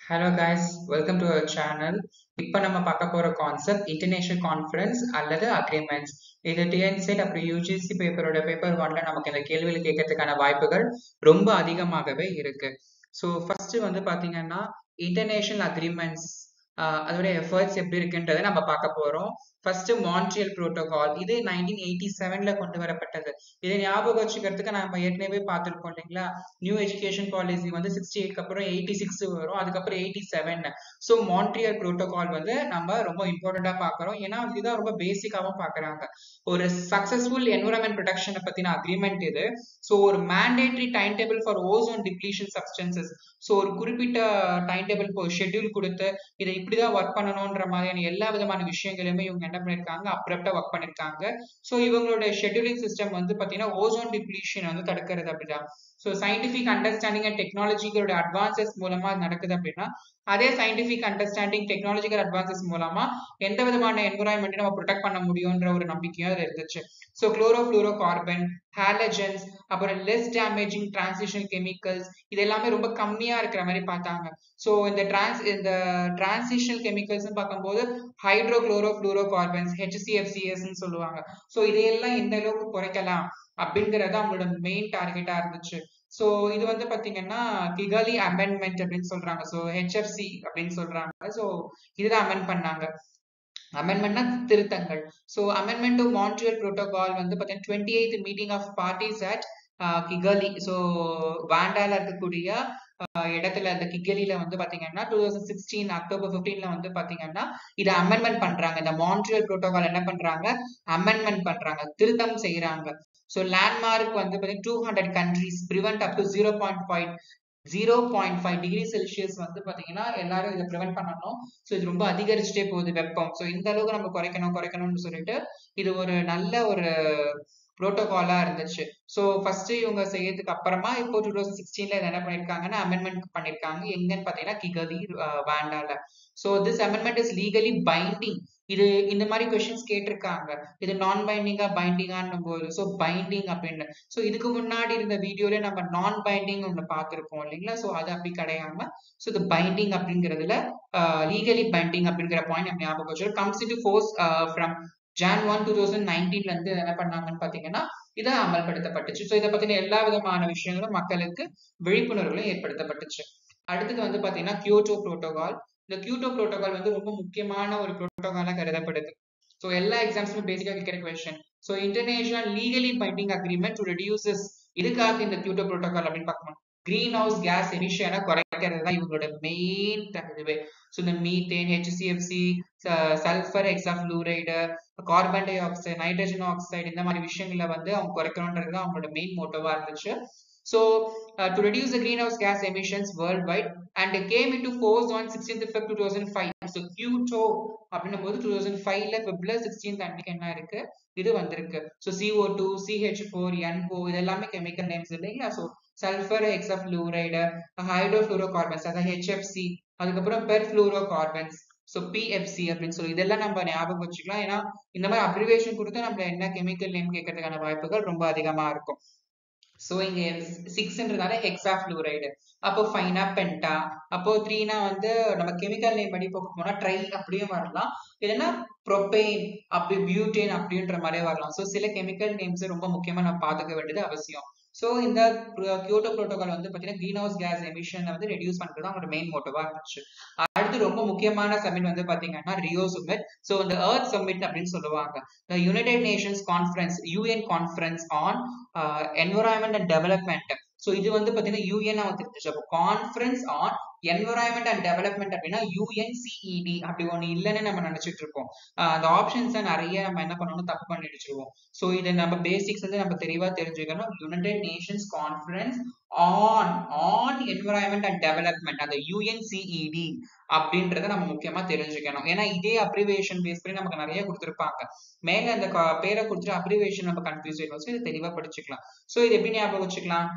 Hello guys, welcome to our channel. இப்போ நம்ம பார்க்க போற கான்செப்ட் இன்டர்நேஷனல் கான்ஃபரன்ஸ் அல்லது அக்ரிமெண்ட்ஸ். இது டிஎன்செட் அப்புறம் யூஜிசி பேப்பரோட பேப்பர் 1ல நமக்கு இந்த கேள்விகள் கேட்கறதுக்கான வாய்ப்புகள் ரொம்ப அதிகமாகவே இருக்கு. ஸோ ஃபர்ஸ்ட் வந்து பாத்தீங்கன்னா இன்டர்நேஷனல் அக்ரிமெண்ட்ஸ் அதோட எஃபர்ட்ஸ் எப்படி இருக்குன்றதை நம்ம பார்க்க போறோம். ஃபர்ஸ்ட் மான்ட்ரியல் புரோட்டோகால், இது 1987ல கொண்டு வரப்பட்டது. இதை ஞாபகம் வச்சுக்கிறதுக்கு நம்ம ஏற்கனவே பார்த்துருக்கோம் இல்லைங்களா. நியூ எஜுகேஷன் பாலிசி வந்து 68க்கு அப்புறம் 86 வரும், அதுக்கப்புறம் 87. ஸோ மான்ட்ரியல் புரோட்டோகால் வந்து நம்ம ரொம்ப இம்பார்ட்டண்டா பார்க்குறோம், ஏன்னா இதுதான் ரொம்ப பேசிக்காவும் பார்க்குறாங்க. ஒரு சக்சஸ்ஃபுல் என்விரான்மெண்ட் ப்ரொடெக்ஷனை பத்தின அக்ரிமெண்ட் இது. ஸோ ஒரு mandatory time table for ozone depletion substances. So ஒரு குறிப்பிட்ட டைம் டேபிள் ஷெட்யூல் கொடுத்து இதை இப்படிதான் ஒர்க் பண்ணணும்ன்ற மாதிரியான எல்லா விதமான விஷயங்களுமே இவங்க என்ன பண்ணிருக்காங்க, அப்ரப்டா ஒர்க் பண்ணிருக்காங்க. ஸோ இவங்களோட ஷெட்யூலிங் சிஸ்டம் வந்து பாத்தீங்கன்னா ஓசோன் டிப்ளீஷன் வந்து தடுக்கிறது அப்படிதான். ஸோ சயின்டிபிக் அண்டர்ஸ்டாண்டிங் அண்ட் டெக்னாலஜிகளோட அட்வான்சஸ் மூலமா நடக்குது அப்படின்னா, அதே சயின்டிபிக் அண்டர்ஸ்டாண்டிங் டெக்னாலஜிக்கல் அட்வான்சஸ் மூலமா எந்த விதமான என்விரான்மெண்ட் நம்ம ப்ரொடெக்ட் பண்ண முடியும்ன்ற ஒரு நம்பிக்கையும் அது இருந்துச்சு. ஸோ குளோரோஃப்ளூரோ கார்பன், ஹாலஜன்ஸ், அப்புறம் லெஸ் டேமேஜிங் டிரான்சிஷனல் கெமிக்கல்ஸ், இது எல்லாமே ரொம்ப கம்மியா இருக்கிற மாதிரி பார்த்தாங்க. ஸோ இந்த டிரான்சிஷனல் கெமிக்கல்ஸ் பார்க்கும்போது ஹைட்ரோகுளோரோஃப்ளூரோ கார்பன்ஸ், HCFCS சொல்லுவாங்க. ஸோ இதையெல்லாம் எந்த அளவுக்கு குறைக்கலாம் அப்படிங்கறது அவங்களோட மெயின் டார்கெட்டா இருந்துச்சு. ஸோ இது வந்து பாத்தீங்கன்னா கிகாலி அமெண்ட்மெண்ட் அப்படின்னு சொல்றாங்க. ஸோ HFC அப்படின்னு சொல்றாங்க. ஸோ இதுதான் அமெண்ட் பண்ணாங்க. அமெண்ட்மெண்ட்னா திருத்தங்கள். So amendment to Montreal protocol வந்து பாத்தீங்கன்னா 28th meeting of parties at Kigali. So வாண்டால இருக்கக்கூடிய இடத்துல அந்த கிகலில வந்து பாத்தீங்கன்னா 2016 அக்டோபர் 15ல வந்து பாத்தீங்கன்னா இதை அமெண்ட்மெண்ட் பண்றாங்க. இந்த மான்ட்ரியல் புரோட்டோகால் என்ன பண்றாங்க, அமெண்ட்மெண்ட் பண்றாங்க, திருத்தம் செய்யறாங்க. ஸோ லேண்ட்மார்க் வந்து பாத்தீங்கன்னா 200 countries prevent up to 0.5 degree Celsius வந்து பாத்தீங்கன்னா எல்லாரும் இதை ப்ரிவென்ட் பண்ணணும். ஸோ இது ரொம்ப அதிகரிச்சுட்டே போகுது வெப்பம். ஸோ இந்த அளவுக்கு நம்ம குறைக்கணும்னு சொல்லிட்டு இது ஒரு நல்ல ஒரு புரோட்டோகாலா இருந்துச்சு. ஸோ ஃபர்ஸ்ட் இவங்க செய்யறதுக்கு அப்புறமா இப்போ 2016ல என்ன பண்ணிருக்காங்கன்னா அமெண்ட்மெண்ட் பண்ணிருக்காங்க. எங்கன்னு பாத்தீங்கன்னா கிகாலி வாண்டால. So this amendment is legally binding. இது இந்த மாதிரி கொஸ்டின்ஸ் கேட்டிருக்காங்க, இது நான் பைண்டிங்கா பைண்டிங்கான்னு போது. ஸோ பைண்டிங் அப்படின்னு. ஸோ இதுக்கு முன்னாடி இருந்த வீடியோல நம்ம நான் பைண்டிங் ஒன்று பார்த்திருப்போம் இல்லைங்களா. ஸோ அது அப்படி கிடையாம ஸோ இது பைண்டிங் அப்படிங்கிறதுல லீகலி பைண்டிங் அப்படிங்கிற பாயிண்ட் நம்ம ஞாபகம் வச்சு comes into force from Jan 1, 2019ல இருந்து என்ன பண்ணாங்கன்னு பாத்தீங்கன்னா இதை அமல்படுத்தப்பட்டுச்சு. ஸோ இதை பத்தின எல்லா விதமான விஷயங்களும் மக்களுக்கு விழிப்புணர்வுகளும் ஏற்படுத்தப்பட்டுச்சு. அடுத்தது வந்து பாத்தீங்கன்னா கியோட்டோ புரோட்டோகால். இந்த கியோட்டோ புரோட்டோகால் வந்து ரொம்ப முக்கியமான ஒரு புரோட்டோகாலா கருதப்படுது. ஸோ எல்லா எக்ஸாம்ஸ்லும் பேசிக்கா கேட்கிற question. So international legally binding agreement to reduces. இதுக்காக இந்த கியோட்டோ புரோட்டோகால் அப்படின்னு பார்க்கணும், கிரீன் ஹவுஸ் கேஸ் எமிஷனை குறைக்கிறது தான் இவங்களோட மெயின் இதுவே. ஸோ இந்த methane, HCFC, sulphur hexafluoride, carbon dioxide, nitrogen oxide, இந்த மாதிரி விஷயங்களை வந்து அவங்க குறைக்கணுன்றது தான் அவங்களோட மெயின் மோட்டோவா இருந்துச்சு. So to reduce the greenhouse gas emissions worldwide and came into force on 16th February 2005. So Kyoto அப்படின்னும் போது 2005ல February 16th அன்னைக்கு என்ன இருக்கு, இது வந்திருக்கு. So CO2, CH4, NO இது எல்லாமே கெமிக்கல் நேம்ஸ் இல்லைங்களா. ஸோ சல்ஃபர் ஹெக்ஸாஃப்ளூரைடு, ஹைட்ரோஃப்ளூரோகார்பன்ஸ் அதாவது HFC, அதுக்கப்புறம் பெர்ஃப்ளூரோகார்பன்ஸ், ஸோ PFC அப்படின்னு சொல்லி இதெல்லாம் நம்ம ஞாபகம் வச்சுக்கலாம். ஏன்னா இந்த மாதிரி அப்ரிவேஷன் கொடுத்து நம்ம என்ன கெமிக்கல் நேம் கேட்கறதுக்கான வாய்ப்புகள் ரொம்ப அதிகமா இருக்கும். ஸோ இங்க 6ன்றதால ஹெக்ஸாஃப்ளூரைடு, அப்போ 5னா பென்டா, அப்போ 3னா வந்து நம்ம கெமிக்கல் நேம் படி போனா ட்ரை அப்படியும் வரலாம், இல்லைன்னா ப்ரோபேன் அப்படி பியூட்டேன் அப்படின்ற மாதிரியே வரலாம். ஸோ சில கெமிக்கல் நேம்ஸ் ரொம்ப முக்கியமா நம்ம பார்த்துக்க வேண்டியது அவசியம். ஸோ இந்த கியோட்டோ புரோட்டோகால் வந்து பாத்தீங்கன்னா கிரீன் ஹவுஸ் கேஸ் எமிஷனை வந்து ரெடியூஸ் பண்றது அவங்களோட மெயின் மோட்டிவா இருந்துச்சு. அடுத்து ரொம்ப முக்கியமான சமிட் வந்து பாத்தீங்கன்னா ரியோ சமிட். ஸோ இந்த எர்த் சமிட் அப்படின்னு சொல்லுவாங்க. The United Nations Conference, UN Conference on Environment and Development. So இது வந்து பாத்தீங்கன்னா UN வந்துருச்சு. அப்போ conference on environment and development அப்படின்னா UNCED அப்படி ஒண்ணு இல்லைன்னு நம்ம நினைச்சிட்டு இருக்கோம். அந்த ஆப்ஷன்ஸ் நிறைய நம்ம என்ன பண்ணணும், தப்பு பண்ணிடுச்சிருவோம். ஸோ இதை நம்ம பேசிக்ஸ் வந்து நம்ம தெளிவா தெரிஞ்சுக்கணும். United nations conference on environment and development, அந்த UNCED அப்படின்றத நம்ம முக்கியமா தெரிஞ்சுக்கணும். ஏன்னா இதே அப்ரிவேஷன் பேஸ் பண்ணி நமக்கு நிறைய கொடுத்துருப்பாங்க. மேல அந்த பேரை கொடுத்துட்டு அப்ரிவேஷன் நம்ம கன்ஃபியூஸ் ஆயிடும். ஸோ இதை தெளிவா படிச்சுக்கலாம். ஸோ இது எப்படி ஞாபகம் வச்சுக்கலாம்,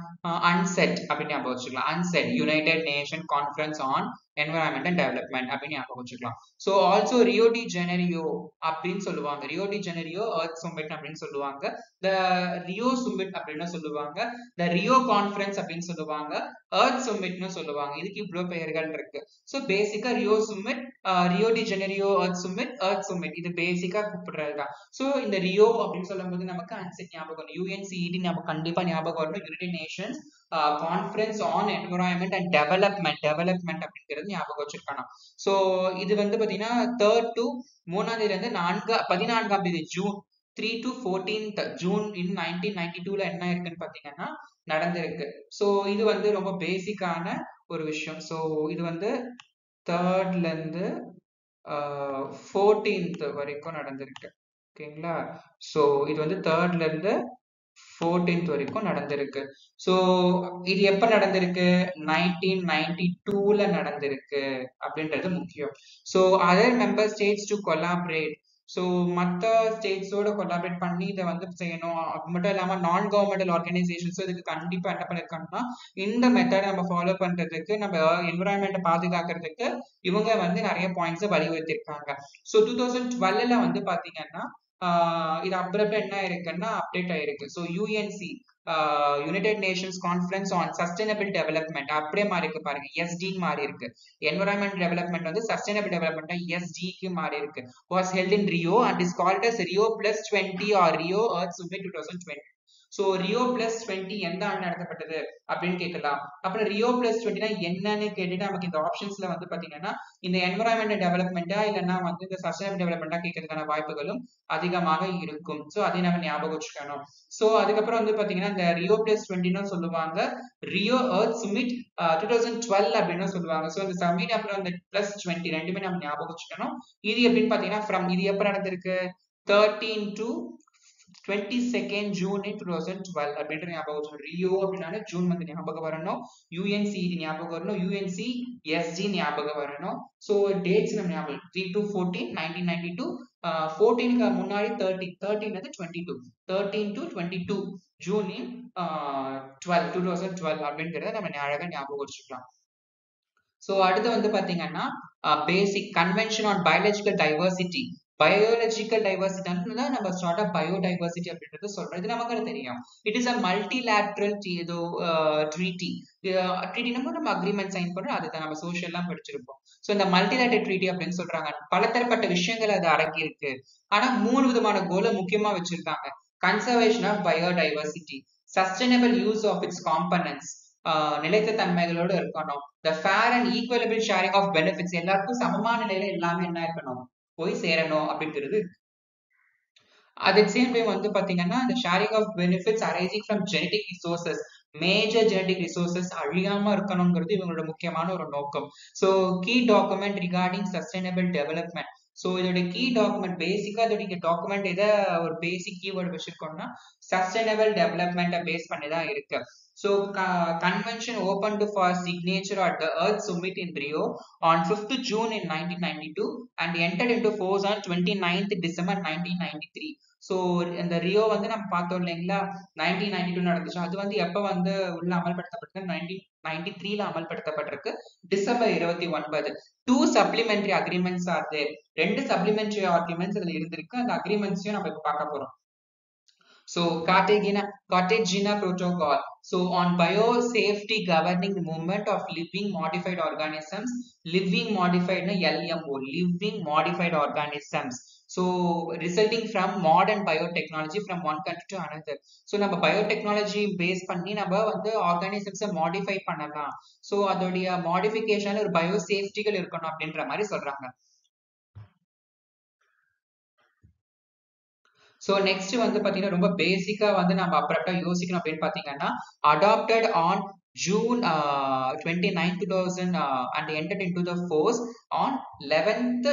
UNCED அப்படின்னு ஞாபகம் வச்சுக்கலாம். UNCED, United nation conference on environment and development அப்படின்னு ஞாபகம் வச்சுக்கலாம். ஸோ ஆல்சோ ரியோ டி ஜெனரியோ அப்படின்னு சொல்லுவாங்க. Rio de Janeiro earth submit அப்படின்னு சொல்லுவாங்க. த ரியோ சம்மிட் அப்படின்னு சொல்லுவாங்க. த ரியோ கான்ஃபரன்ஸ் அப்படின்னு சொல்லுவாங்க. எர்த் சம்மிட்னு சொல்லுவாங்க. இதுக்கு இவ்வளவு பெயர்கள் இருக்கு. ஸோ பேசிக்கா Rio summit, Rio de Janeiro earth summit இது பேசிக்கா கூப்பிடுறதுதான். ஸோ இந்த ரியோ அப்படின்னு சொல்லும் போது நமக்கு அன்செட் ஞாபகம் வரும். யுஎன்சிஇடி நமக்கு கண்டிப்பா ஞாபகம் வரணும். United nations conference on environment and development அப்படிங்கிறது ஞாபகம் வச்சிருக்காங்க. ஸோ இது வந்து பாத்தீங்கன்னா 3rd to 3ஆம் தேதியில இருந்து 14ஆம் தேதி ஜூன் 3 to 14th ஜூன் இன் 1992ல என்ன இருக்குன்னு பாத்தீங்கன்னா நடந்திருக்கு. ஸோ இது வந்து ரொம்ப பேசிக்கான ஒரு விஷயம். ஸோ இது வந்து 3rdல இருந்து 14th வரைக்கும் நடந்திருக்கு. ஓகேங்களா? ஸோ இது வந்து 3rdல இருந்து 14th வரைக்கும் நடந்திருக்கு. ஸோ இது எப்ப நடந்திருக்கு? 1992ல நடந்திருக்கு அப்படின்றது முக்கியம். So other member states to collaborate. So மற்ற ஸ்டேட்ஸோட கொலாபரேட் பண்ணி இதை வந்து செய்யணும். அது மட்டும் இல்லாம நான் கவர்மெண்டல் ஆர்கனைசேஷன்ஸ் இதுக்கு கண்டிப்பா என்ன பண்ணிருக்காங்கன்னா இந்த மெத்தட் நம்ம ஃபாலோ பண்றதுக்கு, நம்ம என்விரான்மெண்ட்டை பாதுகாக்கிறதுக்கு இவங்க வந்து நிறைய பாயிண்ட்ஸ் வலியுறுத்திருக்காங்க. ஸோ 2012ல வந்து பாத்தீங்கன்னா இது அப்புறம் என்ன இருக்குன்னா அப்டேட் ஆயிருக்கு. So UNC united nations conference on sustainable development அப்படியே மாறி இருக்கு பாருங்க. எஸ்டி மாறி இருக்கு. என்விரான்மெண்ட் டெவலப்மெண்ட் வந்து சஸ்டைனபிள் டெவலப்மெண்ட் எஸ்டிக்கு மாறி இருக்கு. Was held in Rio and is called as Rio +20 or Rio earth summit 2020. So Rio +20 எந்த ஆண்டு நடத்தப்பட்டது அப்படின்னு கேட்கலாம். அப்புறம் ரியோ +20னா என்னன்னு கேட்டுட்டு நமக்கு இந்த ஆப்ஷன்ஸ்ல வந்து பாத்தீங்கன்னா இந்த என்விரான்மெண்ட் டெவலப்மெண்டா இல்லைன்னா வந்து இந்த சஸ்டைனபிள் டெவலப்மெண்டா கேட்கறதுக்கான வாய்ப்புகளும் அதிகமாக இருக்கும். ஸோ அதை நம்ம ஞாபகம் வச்சுக்கணும். ஸோ அதுக்கப்புறம் வந்து பாத்தீங்கன்னா இந்த ரியோ +20ன்னு சொல்லுவாங்க, ரியோ எர்த் சம்மிட் 2012 அப்படின்னு சொல்லுவாங்க. ஸோ இந்த சம்மிட் அப்புறம் இந்த +20 ரெண்டுமே நம்ம ஞாபகம் வச்சுக்கணும். இது எப்படின்னு பாத்தீங்கன்னா இது எப்ப நடந்திருக்கு? 13 to 22nd ஜூன் 2012 அப்படின்ற ஞாபகம் வச்சுக்கணும். ரியோ அப்படின்னா ஜூன் வந்து ஞாபகம் வரணும். யுஎன்சிஇடி ஞாபகம் வரணும். யுஎன்சி எஸ்டி ஞாபகம் வரணும். ஸோ டேட்ஸ் நம்ம ஞாபகம் 3 to 14 1992, 14க்கு முன்னாடி 13 வந்து 22, 13 to 22 ஜூன் 2012 அப்படின்றத நம்ம அழகா ஞாபகம் வச்சுக்கலாம். ஸோ அடுத்து வந்து பாத்தீங்கன்னா basic convention on biological diversity. Biological diversity நம்ம ஸ்டார்ட் ஆஃப் பயோடைவர்சிட்டி அப்படின்றது சொல்றோம். இது நமக்கு தெரியும். It is a multilateral treaty. Treaty நம்ம அக்ரிமெண்ட் சைன் பண்றோம். அதுதான் நம்ம சோஷியல்லாம் படிச்சிருப்போம். ஸோ இந்த மல்டிலேட்ரல் ட்ரீட்டி அப்படின்னு சொல்றாங்க. பலதரப்பட்ட விஷயங்கள் அது அடக்கி இருக்கு. ஆனா 3 விதமான கோலை முக்கியமா வச்சிருக்காங்க. Conservation of biodiversity, sustainable use of its components, நிலைத்த தன்மைகளோடு இருக்கணும், the fair and equitable sharing of benefits, எல்லாருக்கும் சமமான நிலையில எல்லாமே என்ன இருக்கணும், போய் சேரணும் அப்படிங்கிறது. at the same time வந்து பாத்தீங்கன்னா the sharing of benefits arising from genetic resources, major genetic resources அழியாம இருக்கணுங்கிறது இவங்களோட முக்கியமான ஒரு நோக்கம். So key document regarding sustainable development. So இதோட கீ டாக்குமெண்ட் பேசிக்கா இதோட டாக்குமெண்ட் எதை ஒரு பேசிக் கீவேர்டு வச்சிருக்கோம்னா சஸ்டைனபிள் டெவலப்மெண்ட்டை பேஸ் பண்ணி தான் இருக்கு. So convention opened for signature at the Earth Summit in Rio on 5th June in 1992 and entered into force on 29th December 1993. So இந்த ரியோ வந்து நம்ம பார்த்தோம் இல்லைங்களா, 1992 நடந்துச்சு. அது வந்து எப்ப வந்து உள்ள அமல்படுத்தப்பட்டது? 1993ல அமல்படுத்தப்பட்டிருக்கு, December 29. 2 supplementary agreements are there. 2 supplementary agreements இதுல இருந்திருக்கு. அந்த அக்ரிமெண்ட்ஸையும் நம்ம இப்ப பார்க்க போறோம். So Cartagena Protocol. So on biosafety governing the movement of living modified organisms. Living modified na LMO, living modified organisms. So resulting from modern biotechnology from one country to another. So நம்ம biotechnology base பண்ணி நம்ம வந்து organisms modify பண்ணலாம். So அதோடைய modification ஒரு biosafety இருக்கணும் அப்படின்ற மாதிரி சொல்றாங்க. ஸோ நெக்ஸ்ட் வந்து பாத்தீங்கன்னா ரொம்ப பேசிக்கா வந்து நம்ம அப்புறம் யோசிக்கணும் அப்படின்னு பாத்தீங்கன்னா adapted on June 29, 2000 and entered into the force on 11th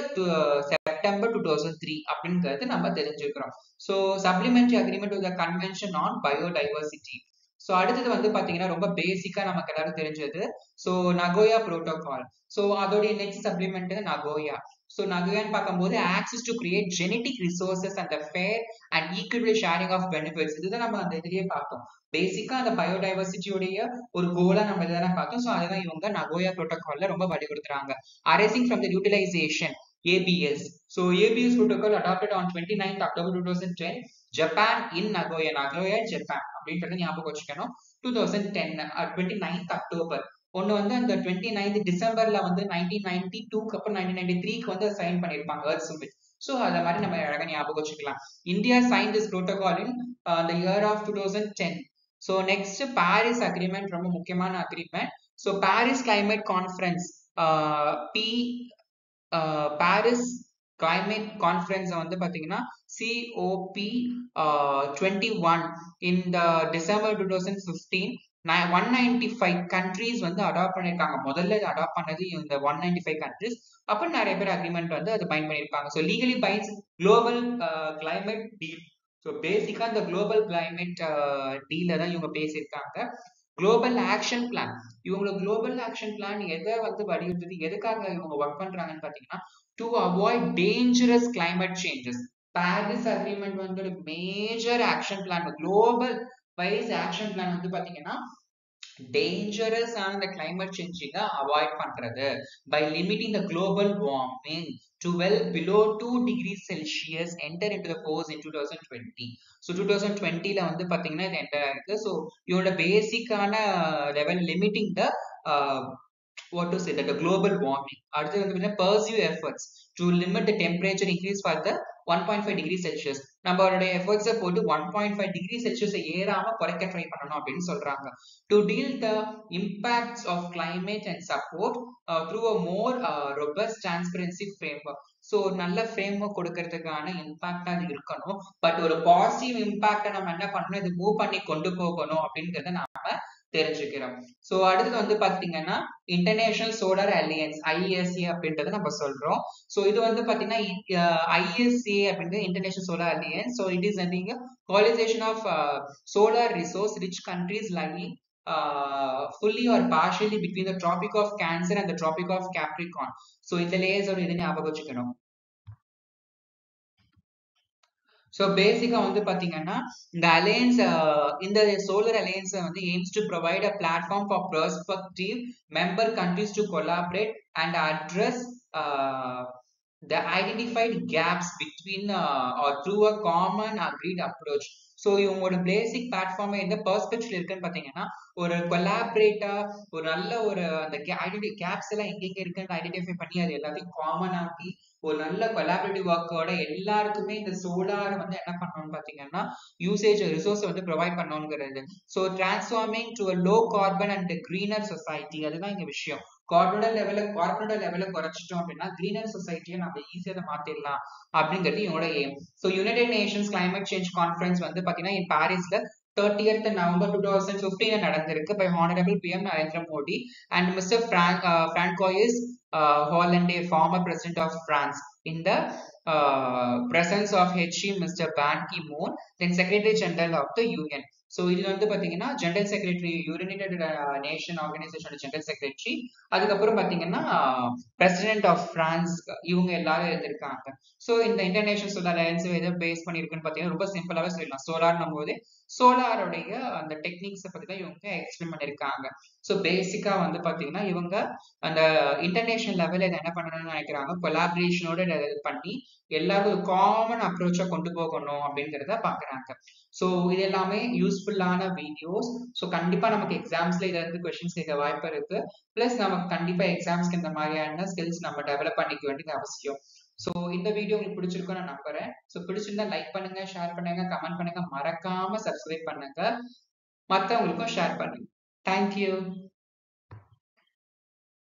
September 2003 அப்படிங்கிறது நம்ம தெரிஞ்சுக்கிறோம். So supplementary agreement to the convention on biodiversity. So அடுத்தது வந்து பாத்தீங்கன்னா ரொம்ப பேசிக்கா நமக்கு எல்லாரும் தெரிஞ்சது ஸோ நகோயா புரோட்டோகால். ஸோ அதோடைய நெக்ஸ்ட் சப்ளிமெண்ட் நகோயா. ஸோ நகையான்னு பார்க்கும்போது access to create genetic resources அந்த fair and equal sharing of benefits இதுதான் நம்ம அந்த இதுலயே பார்த்தோம். பேசிக்கா அந்த பயோடைவர்சிட்டியோடைய ஒரு கோலா நம்ம இதான பார்த்தோம். ஸோ அதுதான் இவங்க நகோயா புரோட்டோகால்ல ரொம்ப வலியுறுத்துறாங்க. Arising from the utilization ABS. So ABS protocol adopted on 29th October 2010, Japan in Nagoya, Japan அப்படின்றத ஞாபகம் வச்சுக்கணும். 2010 29th October. ஒன்னு வந்து அந்த 29th டிசம்பர்ல வந்து 1992க்கு அப்புறம் 1993க்கு வந்து சைன் பண்ணிருப்பாங்க எர்த் சமிட். ஸோ அத மாதிரி நம்ம அழகா ஞாபகம் வச்சுக்கலாம். India sign this protocol in the year of 2010. So next Paris agreement ரொம்ப முக்கியமான agreement. So Paris climate conference Paris climate conference வந்து பாத்தீங்கன்னா COP21 இந்த டிசம்பர் 2015 195 கண்ட்ரீஸ் வந்து அடாப்ட் பண்ணிருக்காங்க. முதல்ல அடாப்ட் பண்ணது இந்த 195 கண்ட்ரீஸ். அப்ப நிறைய பேர் அக்ரிமெண்ட் வந்து அதை பைண்ட் பண்ணிருப்பாங்க. So legally binds global climate deal. So பேசிக்கா இந்த குளோபல் கிளைமேட் டீல தான் இவங்க பேசியிருக்காங்க. குளோபல் ஆக்ஷன் பிளான், இவங்களுக்கு குளோபல் ஆக்ஷன் பிளான் எதை வந்து வலியுறுத்துது, எதுக்காக இவங்க ஒர்க் பண்றாங்கன்னு பாத்தீங்கன்னா to avoid dangerous climate changes. Paris agreement வந்து ஒரு major action plan, global wise action plan வந்து பாத்தீங்கன்னா டேஞ்சரஸ் ஆன இந்த கிளைமேட் சேஞ்சிங்க அவாய்ட் பண்றது by limiting the global warming to well below 2 degrees Celsius enter into the force in 2020. So 2020ல வந்து பாத்தீங்கன்னா இது என்டர் ஆயிருக்கு. ஸோ இதோட பேசிக்கான level limiting the what to say that the global warming. அடுத்து வந்து pursue efforts to limit the temperature increase for the 1.5 degree Celsius. நம்மளுடைய எஃபர்ட்ஸை போட்டு 1.5 டிகிரி செல்சியஸ் ஏறாம குறைக்க ட்ரை பண்ணணும் அப்படின்னு சொல்றாங்க. To deal the impacts of climate and support through a more robust transparency framework. So நல்ல framework கொடுக்கறதுக்கான இம்பாக்டா அது இருக்கணும். பட் ஒரு பாசிட்டிவ் இம்பாக்டை நம்ம என்ன பண்ணணும், இது மூவ் பண்ணி கொண்டு போகணும் அப்படிங்கறத நாம தெரிஞ்சுக்கிறோம். ஸோ அடுத்தது வந்து பாத்தீங்கன்னா இன்டர்நேஷனல் சோலார் அலையன்ஸ் ISA அப்படின்றத நம்ம சொல்றோம். ஸோ இது வந்து பாத்தீங்கன்னா ISA அப்படின்றது international solar alliance. So it is a coalition of solar resource rich countries lying fully or partially between the Tropic of Cancer and the Tropic of Capricorn. So இந்த layers ஒரு இது ஞாபகம் வச்சுக்கணும். So பேசிக்கா வந்து பாத்தீங்கன்னா இந்த அலையன்ஸ் இந்த சோலார் அலையன்ஸ் வந்து AIIMS to provide a platform for prospective member countries to collaborate and address the identified gaps between or through a common agreed approach. So இவங்களோட பேசிக் பிளாட்ஃபார்ம் எந்த பெர்ஸ்பெக்டிவ்ல இருக்குன்னு பாத்தீங்கன்னா ஒரு கொலாபரேட்டா ஒரு நல்ல ஒரு அந்த கேப்ஸ் எல்லாம் எங்கெங்க இருக்குன்னு ஐடென்டிஃபை பண்ணி அது எல்லாத்தையும் காமன் ஆக்கி ஒரு நல்ல கொலாபரேட்டிவ் ஒர்க்கோட எல்லாருக்குமே இந்த சோலார் வந்து என்ன பண்ணணும்னு பாத்தீங்கன்னா யூசேஜ் ரிசோர்ஸ் வந்து ப்ரொவைட் பண்ணணுங்கிறது. So transforming to a low carbon and greener society, அதுதான் இங்க விஷயம். கார்பனோட லெவல குறைச்சிட்டோம் அப்படின்னா கிரீனர் சொசைட்டியை நம்ம ஈஸியா மாத்திடலாம் அப்படிங்கிறது இவங்களோட aim. So United Nations climate change conference வந்து பாத்தீங்கன்னா இன் பாரிஸ்ல 30th November 2015 நடந்திருக்கு by Honorable PM Narendra Modi and Mr. Francois Hollande, former president of France, in the presence of HE Mr. Ban Ki-moon, then Secretary General of the UN. So இது வந்து பாத்தீங்கன்னா general secretary united nation ஆர்கனைசேஷனோட general secretary, அதுக்கப்புறம் பாத்தீங்கன்னா president of France, இவங்க எல்லாரும் இருந்திருக்காங்க. So இந்த இன்டர்நேஷனல் சோலார் அலையன்ஸ் எதை பேஸ் பண்ணிருக்குன்னு பாத்தீங்கன்னா ரொம்ப சிம்பிளாவே சொல்லலாம். சோலார்னும் போது சோலாருடைய அந்த டெக்னிக்ஸை பத்தி தான் இவங்க எக்ஸ்பிளைன் பண்ணிருக்காங்க. ஸோ பேசிக்கா வந்து பாத்தீங்கன்னா இவங்க அந்த இன்டர்நேஷனல் லெவல்ல இதை என்ன பண்ணணும்னு நினைக்கிறாங்க, கொலாபரேஷனோட பண்ணி எல்லாரும் ஒரு காமன் அப்ரோச்சா கொண்டு போகணும் அப்படிங்கிறத பாக்குறாங்க. ஸோ இது எல்லாமே யூஸ்ஃபுல்லான வீடியோஸ். ஸோ கண்டிப்பா நமக்கு எக்ஸாம்ஸ்ல இதை இருந்து கொஸ்டின்ஸ் கேட்க வாய்ப்பு இருக்கு. பிளஸ் நமக்கு கண்டிப்பா எக்ஸாம்ஸ்க்கு இந்த மாதிரியான ஸ்கில்ஸ் நம்ம டெவலப் பண்ணிக்க வேண்டியது அவசியம். ஸோ இந்த வீடியோ உங்களுக்கு பிடிச்சிருக்கும் நான் நம்புறேன். ஸோ பிடிச்சிருந்தா லைக் பண்ணுங்க, ஷேர் பண்ணுங்க, கமெண்ட் பண்ணுங்க, மறக்காம சப்ஸ்கிரைப் பண்ணுங்க, மற்றவங்களுக்கும் ஷேர் பண்ணுங்க. தேங்க்யூ.